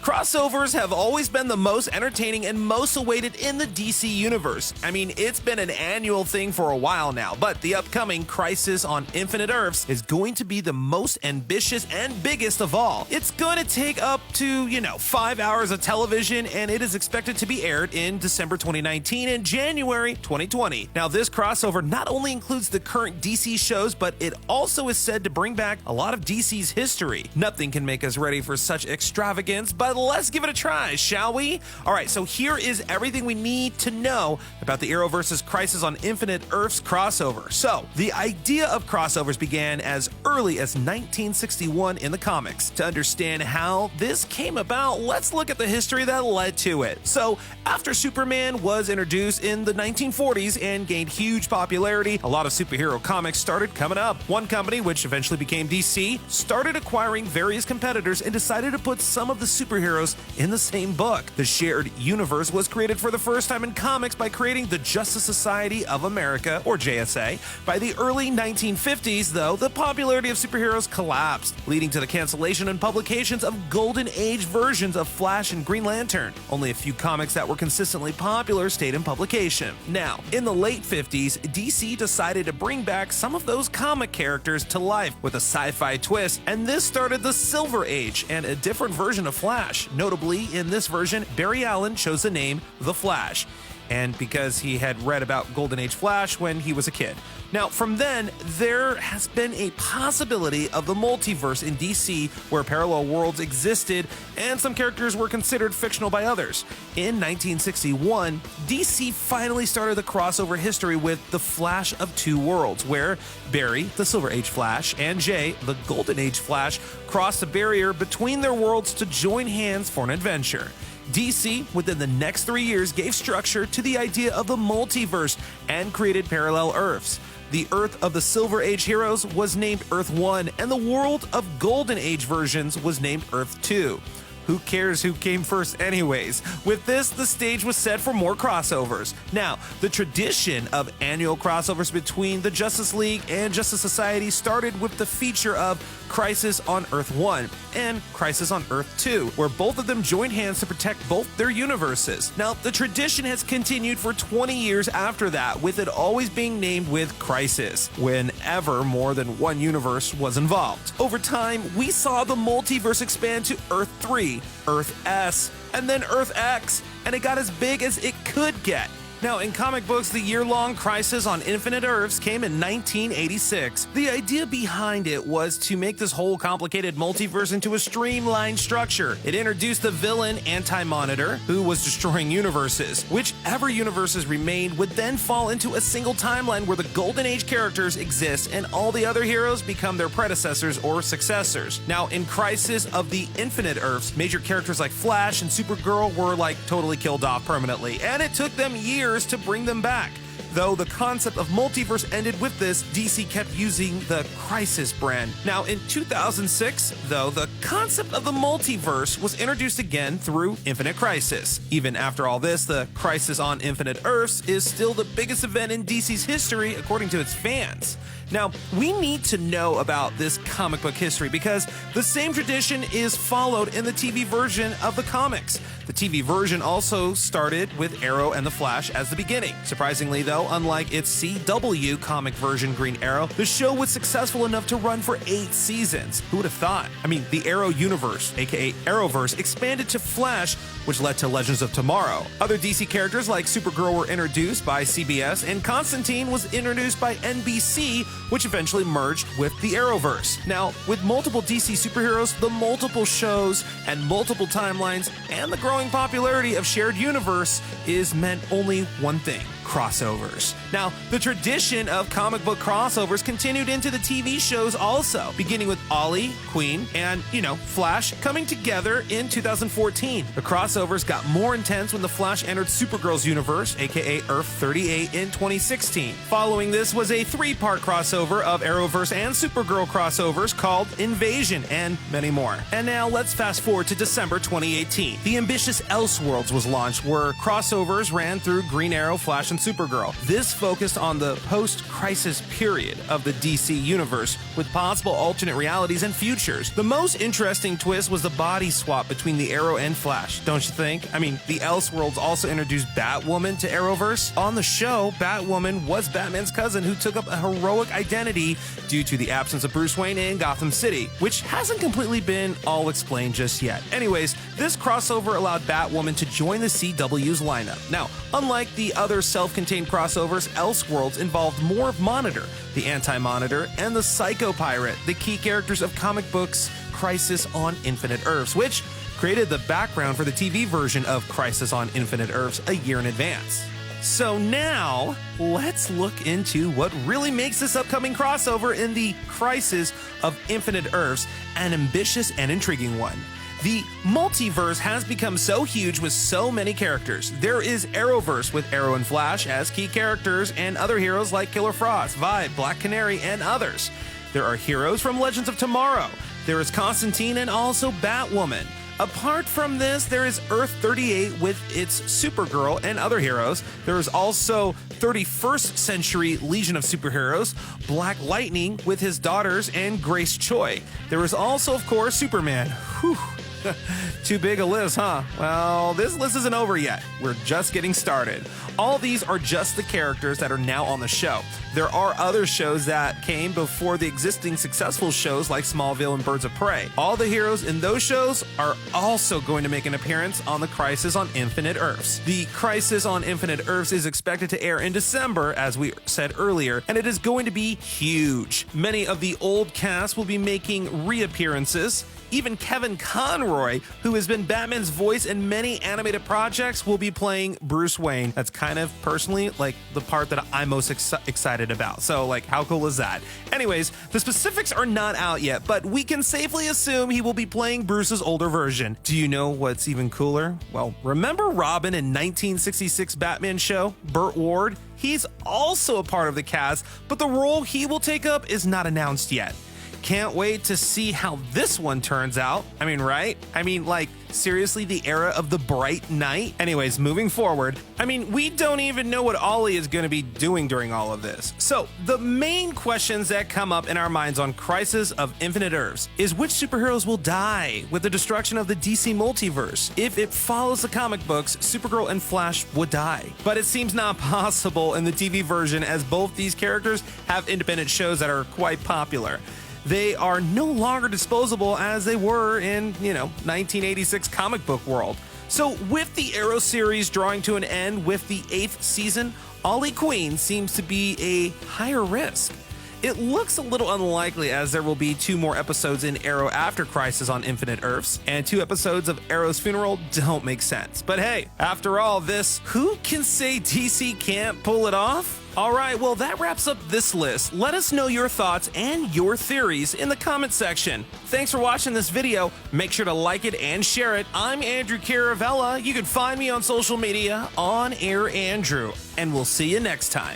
Crossovers have always been the most entertaining and most awaited in the DC universe. I mean, it's been an annual thing for a while now, but the upcoming Crisis on Infinite Earths is going to be the most ambitious and biggest of all. It's going to take up to, 5 hours of television, and it is expected to be aired in December 2019 and January 2020. Now, this crossover not only includes the current DC shows, but it also is said to bring back a lot of DC's history. Nothing can make us ready for such extravagance, but let's give it a try, shall we? Alright, so here is everything we need to know about the Arrowverse's Crisis on Infinite Earths crossover. So, the idea of crossovers began as early as 1961 in the comics. To understand how this came about, let's look at the history that led to it. So, after Superman was introduced in the 1940s and gained huge popularity, a lot of superhero comics started coming up. One company, which eventually became DC, started acquiring various competitors and decided to put some of the superheroes in the same book. The shared universe was created for the first time in comics by creating the Justice Society of America, or JSA. By the early 1950s, though, the popularity of superheroes collapsed, leading to the cancellation and publications of Golden Age versions of Flash and Green Lantern. Only a few comics that were consistently popular stayed in publication. Now, in the late 50s, DC decided to bring back some of those comic characters to life with a sci-fi twist, and this started the Silver Age and a different version of Flash. Notably, in this version, Barry Allen chose the name The Flash, and because he had read about Golden Age Flash when he was a kid. Now, from then, there has been a possibility of the multiverse in DC where parallel worlds existed and some characters were considered fictional by others. In 1961, DC finally started the crossover history with The Flash of Two Worlds, where Barry, the Silver Age Flash, and Jay, the Golden Age Flash, crossed the barrier between their worlds to join hands for an adventure. DC, within the next 3 years, gave structure to the idea of the multiverse and created parallel Earths. The Earth of the Silver Age heroes was named Earth 1, and the world of Golden Age versions was named Earth 2. Who cares who came first anyways? With this, the stage was set for more crossovers. Now, the tradition of annual crossovers between the Justice League and Justice Society started with the feature of Crisis on Earth 1 and Crisis on Earth 2, where both of them joined hands to protect both their universes. Now, the tradition has continued for 20 years after that, with it always being named with Crisis, whenever more than one universe was involved. Over time, we saw the multiverse expand to Earth 3, Earth S, and then Earth X, and it got as big as it could get. Now, in comic books, the year-long Crisis on Infinite Earths came in 1986. The idea behind it was to make this whole complicated multiverse into a streamlined structure. It introduced the villain Anti-Monitor, who was destroying universes. Whichever universes remained would then fall into a single timeline where the Golden Age characters exist and all the other heroes become their predecessors or successors. Now, in Crisis of the Infinite Earths, major characters like Flash and Supergirl were totally killed off permanently, and it took them years to bring them back. Though the concept of multiverse ended with this, DC kept using the Crisis brand. Now, in 2006, though, the concept of the multiverse was introduced again through Infinite Crisis. Even after all this, the Crisis on Infinite Earths is still the biggest event in DC's history, according to its fans. Now, we need to know about this comic book history because the same tradition is followed in the TV version of the comics. The TV version also started with Arrow and the Flash as the beginning. Surprisingly, though, unlike its CW comic version Green Arrow, the show was successful enough to run for 8 seasons. Who would have thought? I mean, the Arrow universe, aka Arrowverse, expanded to Flash, which led to Legends of Tomorrow. Other DC characters like Supergirl were introduced by CBS, and Constantine was introduced by NBC, which eventually merged with the Arrowverse. Now, with multiple DC superheroes, the multiple shows, and multiple timelines, and the growing popularity of shared universe is meant only one thing: crossovers. Now, the tradition of comic book crossovers continued into the TV shows also, beginning with Ollie, Queen, and, Flash coming together in 2014. The crossovers got more intense when the Flash entered Supergirl's universe, aka Earth 38, in 2016. Following this was a 3-part crossover of Arrowverse and Supergirl crossovers called Invasion, and many more. And now let's fast forward to December 2018. The ambitious Elseworlds was launched, where crossovers ran through Green Arrow, Flash, and Supergirl. This focused on the post-Crisis period of the DC universe, with possible alternate realities and futures. The most interesting twist was the body swap between the Arrow and Flash, don't you think? I mean, the Elseworlds also introduced Batwoman to Arrowverse. On the show, Batwoman was Batman's cousin who took up a heroic identity due to the absence of Bruce Wayne in Gotham City, which hasn't completely been all explained just yet. Anyways, this crossover allowed Batwoman to join the CW's lineup. Now, unlike the other self-contained crossovers, Elseworlds involved more of Monitor, the Anti-Monitor, and the Psycho Pirate, the key characters of comic books Crisis on Infinite Earths, which created the background for the TV version of Crisis on Infinite Earths a year in advance. So now, let's look into what really makes this upcoming crossover in the Crisis of Infinite Earths an ambitious and intriguing one. The multiverse has become so huge with so many characters. There is Arrowverse with Arrow and Flash as key characters and other heroes like Killer Frost, Vibe, Black Canary, and others. There are heroes from Legends of Tomorrow. There is Constantine and also Batwoman. Apart from this, there is Earth 38 with its Supergirl and other heroes. There is also 31st Century Legion of Superheroes, Black Lightning with his daughters, and Grace Choi. There is also, of course, Superman. Whew. Too big a list, huh? Well, this list isn't over yet. We're just getting started. All these are just the characters that are now on the show. There are other shows that came before the existing successful shows like Smallville and Birds of Prey. All the heroes in those shows are also going to make an appearance on the Crisis on Infinite Earths. The Crisis on Infinite Earths is expected to air in December, as we said earlier, and it is going to be huge. Many of the old cast will be making reappearances. Even Kevin Conroy, who has been Batman's voice in many animated projects, will be playing Bruce Wayne. That's kind of personally like the part that I'm most excited about. So like, how cool is that? Anyways, the specifics are not out yet, but we can safely assume he will be playing Bruce's older version. Do you know what's even cooler? Well, remember Robin in 1966 Batman show? Burt Ward? He's also a part of the cast, but the role he will take up is not announced yet. Can't wait to see how this one turns out. I mean, right? I mean, like, seriously, the era of the Bright Knight? Anyways, moving forward, I mean, we don't even know what Ollie is going to be doing during all of this. So, the main questions that come up in our minds on Crisis of Infinite Earths is which superheroes will die with the destruction of the DC multiverse? If it follows the comic books, Supergirl and Flash would die. But it seems not possible in the TV version, as both these characters have independent shows that are quite popular. They are no longer disposable as they were in, 1986 comic book world. So with the Arrow series drawing to an end with the 8th season, Ollie Queen seems to be a higher risk. It looks a little unlikely, as there will be 2 more episodes in Arrow after Crisis on Infinite Earths, and 2 episodes of Arrow's funeral don't make sense. But hey, after all this, who can say DC can't pull it off? Alright, well that wraps up this list. Let us know your thoughts and your theories in the comment section. Thanks for watching this video. Make sure to like it and share it. I'm Andrew Caravella. You can find me on social media on Air Andrew, and we'll see you next time.